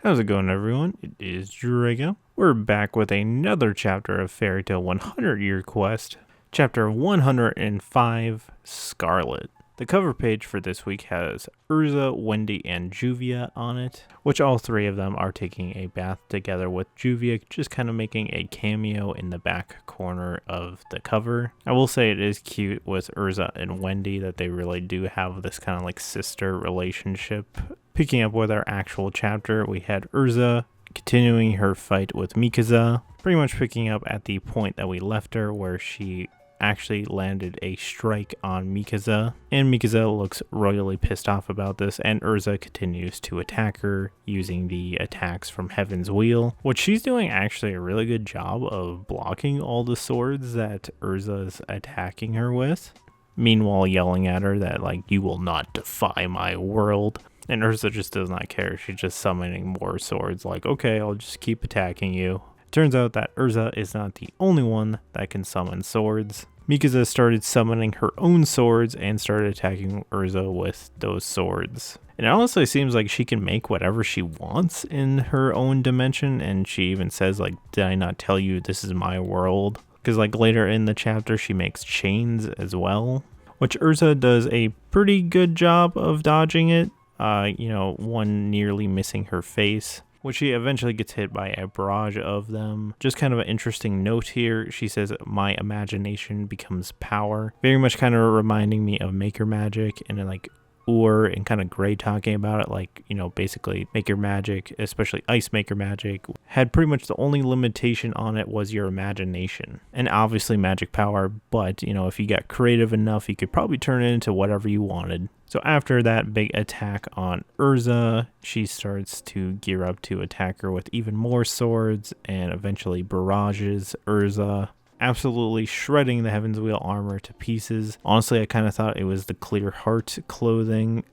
How's it going, everyone? It is Drago. We're back with another chapter of Fairy Tale 100 Year Quest, chapter 105, Scarlet. The cover page for this week has Erza, Wendy, and Juvia on it, which all three of them are taking a bath together, with Juvia just kind of making a cameo in the back corner of the cover. I will say it is cute with Erza and Wendy that they really do have this kind of like sister relationship. Picking up with our actual chapter, we had Erza continuing her fight with Mikaza, pretty much picking up at the point that we left her where she actually landed a strike on Mikaza, and Mikaza looks royally pissed off about this, and Erza continues to attack her using the attacks from Heaven's Wheel, which she's doing actually a really good job of blocking all the swords that Urza's attacking her with, meanwhile yelling at her that like, you will not defy my world. And Erza just does not care. She's just summoning more swords like, okay, I'll just keep attacking you. Turns out that Erza is not the only one that can summon swords. Mikaza started summoning her own swords and started attacking Erza with those swords. And it honestly seems like she can make whatever she wants in her own dimension, and she even says like, did I not tell you this is my world? Because like later in the chapter she makes chains as well, which Erza does a pretty good job of dodging it. One nearly missing her face, which she eventually gets hit by a barrage of them. Just kind of an interesting note here. She says, my imagination becomes power. Very much kind of reminding me of Maker Magic, and then like Ur and kind of Gray talking about it, like, basically Maker Magic, especially Ice Maker Magic, had pretty much the only limitation on it was your imagination. And obviously magic power, but, if you got creative enough, you could probably turn it into whatever you wanted. So after that big attack on Erza, she starts to gear up to attack her with even more swords, and eventually barrages Erza, absolutely shredding the Heaven's Wheel armor to pieces. Honestly, I kind of thought it was the Clear Heart clothing,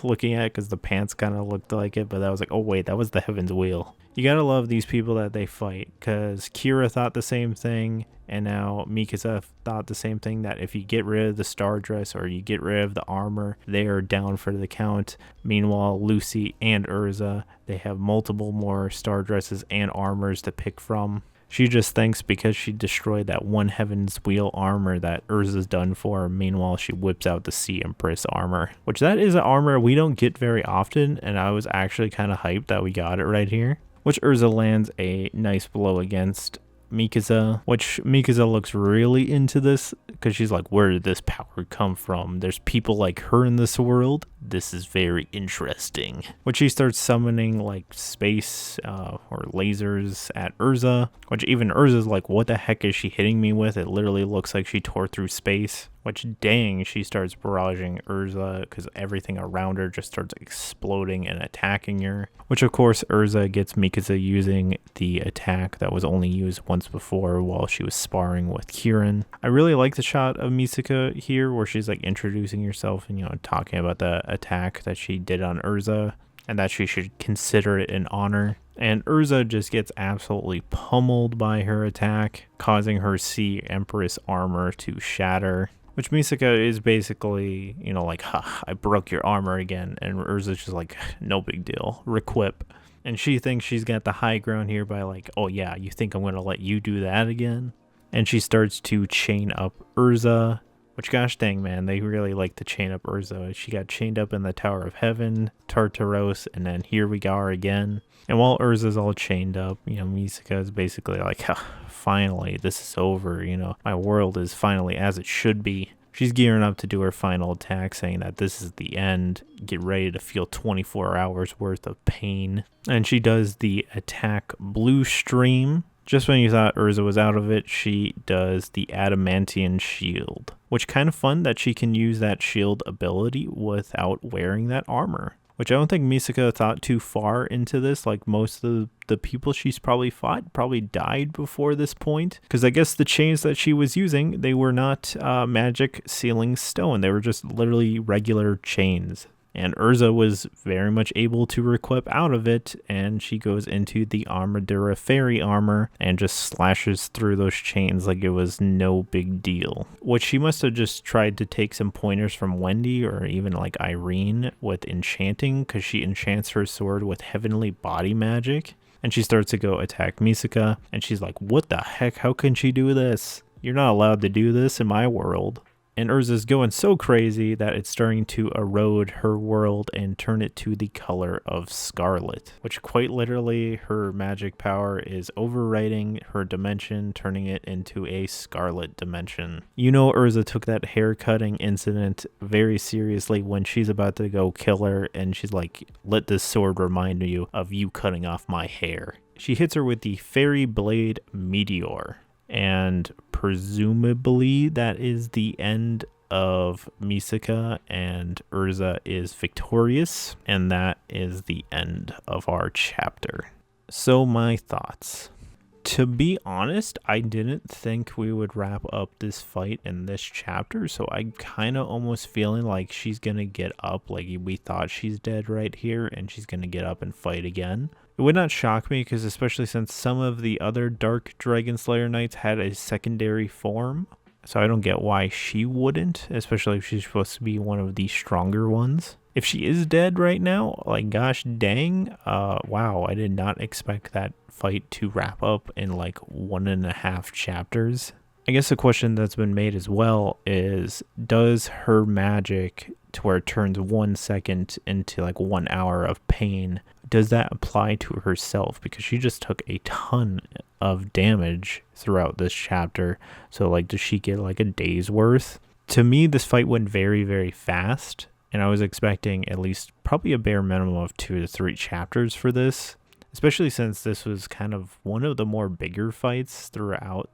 looking at it, because the pants kind of looked like it, but I was like, oh wait, that was the Heaven's Wheel. You gotta love these people that they fight, because Kira thought the same thing, and now Mikasa thought the same thing, that if you get rid of the star dress or you get rid of the armor, they are down for the count. Meanwhile, Lucy and Erza, they have multiple more star dresses and armors to pick from. She just thinks because she destroyed that one Heaven's Wheel armor that Urza's done for her. Meanwhile, she whips out the Sea Empress armor, which that is an armor we don't get very often, and I was actually kind of hyped that we got it right here. Which Erza lands a nice blow against Mikaza, which Mikaza looks really into this, because she's like, where did this power come from? There's people like her in this world. This is very interesting. Which she starts summoning like space or lasers at Erza, which even Urza's like, what the heck is she hitting me with? It literally looks like she tore through space. Which, dang, she starts barraging Erza because everything around her just starts exploding and attacking her. Which, of course, Erza gets Mikaza using the attack that was only used once before while she was sparring with Kieran. I really like the shot of Misaka here where she's like introducing herself and, talking about the attack that she did on Erza, and that she should consider it an honor. And Erza just gets absolutely pummeled by her attack, causing her Sea Empress armor to shatter. Which Misaka is basically, like, ha, I broke your armor again. And Urza's just like, no big deal, requip. And she thinks she's got the high ground here by like, oh yeah, you think I'm going to let you do that again? And she starts to chain up Erza. Which, gosh dang, man, they really like to chain up Erza. She got chained up in the Tower of Heaven, Tartaros, and then here we are again. And while Urza's all chained up, Misaka is basically like, finally, this is over, my world is finally as it should be. She's gearing up to do her final attack, saying that this is the end. Get ready to feel 24 hours worth of pain. And she does the attack Blue Stream. Just when you thought Erza was out of it, she does the Adamantian Shield. Which kind of fun that she can use that shield ability without wearing that armor. Which I don't think Misaka thought too far into this. Like most of the people she's probably fought probably died before this point. Because I guess the chains that she was using, they were not magic sealing stone. They were just literally regular chains. And Erza was very much able to equip out of it, and she goes into the Armadura fairy armor and just slashes through those chains like it was no big deal. What she must have just tried to take some pointers from Wendy or even like Irene with enchanting, because she enchants her sword with heavenly body magic. And she starts to go attack Misaka, and she's like, what the heck? How can she do this? You're not allowed to do this in my world. And Erza's going so crazy that it's starting to erode her world and turn it to the color of scarlet, which quite literally her magic power is overwriting her dimension, turning it into a scarlet dimension. You know, Erza took that hair cutting incident very seriously when she's about to go kill her, and she's like, let this sword remind you of you cutting off my hair. She hits her with the Fairy Blade Meteor. And presumably that is the end of Misaka, and Erza is victorious, and that is the end of our chapter. So my thoughts. To be honest, I didn't think we would wrap up this fight in this chapter, so I'm kind of almost feeling like she's going to get up, like we thought she's dead right here, and she's going to get up and fight again. It would not shock me, because especially since some of the other Dark Dragon Slayer Knights had a secondary form, so I don't get why she wouldn't, especially if she's supposed to be one of the stronger ones. If she is dead right now, like gosh dang, wow, I did not expect that fight to wrap up in like 1.5 chapters. I guess the question that's been made as well is, does her magic to where it turns 1 second into like 1 hour of pain, does that apply to herself? Because she just took a ton of damage throughout this chapter. So like, does she get like a day's worth? To me, this fight went very, very fast, and I was expecting at least probably a bare minimum of 2 to 3 chapters for this, especially since this was kind of one of the more bigger fights throughout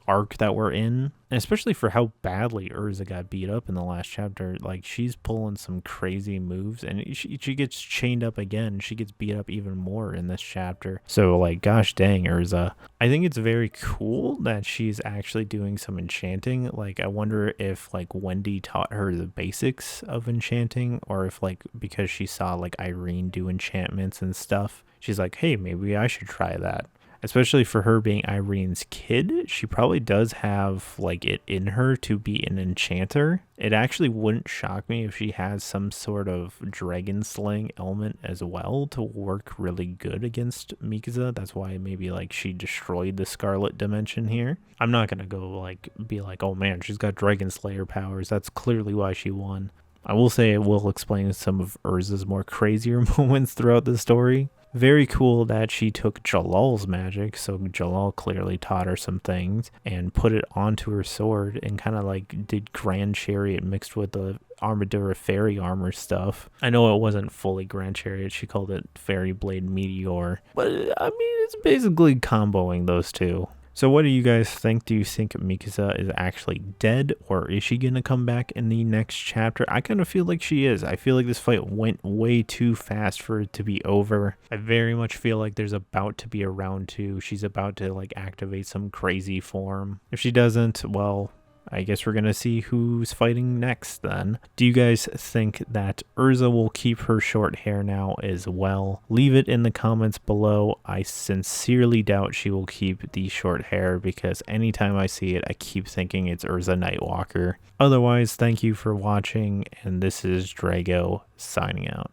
arc that we're in, and especially for how badly Erza got beat up in the last chapter. Like, she's pulling some crazy moves, and she gets chained up again. She gets beat up even more in this chapter. So like, gosh dang, Erza. I think it's very cool that she's actually doing some enchanting. Like, I wonder if like Wendy taught her the basics of enchanting, or if like because she saw like Irene do enchantments and stuff, she's like, hey, maybe I should try that. Especially for her being Irene's kid, she probably does have like it in her to be an enchanter. It actually wouldn't shock me if she has some sort of dragon slaying element as well to work really good against Mikasa. That's why maybe like she destroyed the Scarlet Dimension here. I'm not gonna go like be like, oh man, she's got Dragon Slayer powers. That's clearly why she won. I will say it will explain some of Erza's more crazier moments throughout the story. Very cool that she took Jalal's magic, so Jalal clearly taught her some things, and put it onto her sword and kind of like did Grand Chariot mixed with the Armadura Fairy Armor stuff. I know it wasn't fully Grand Chariot, she called it Fairy Blade Meteor, but I mean, it's basically comboing those two. So what do you guys think? Do you think Mikasa is actually dead, or is she going to come back in the next chapter? I kind of feel like she is. I feel like this fight went way too fast for it to be over. I very much feel like there's about to be a round 2. She's about to like activate some crazy form. If she doesn't, well, I guess we're going to see who's fighting next then. Do you guys think that Erza will keep her short hair now as well? Leave it in the comments below. I sincerely doubt she will keep the short hair, because anytime I see it, I keep thinking it's Erza Nightwalker. Otherwise, thank you for watching, and this is Drago signing out.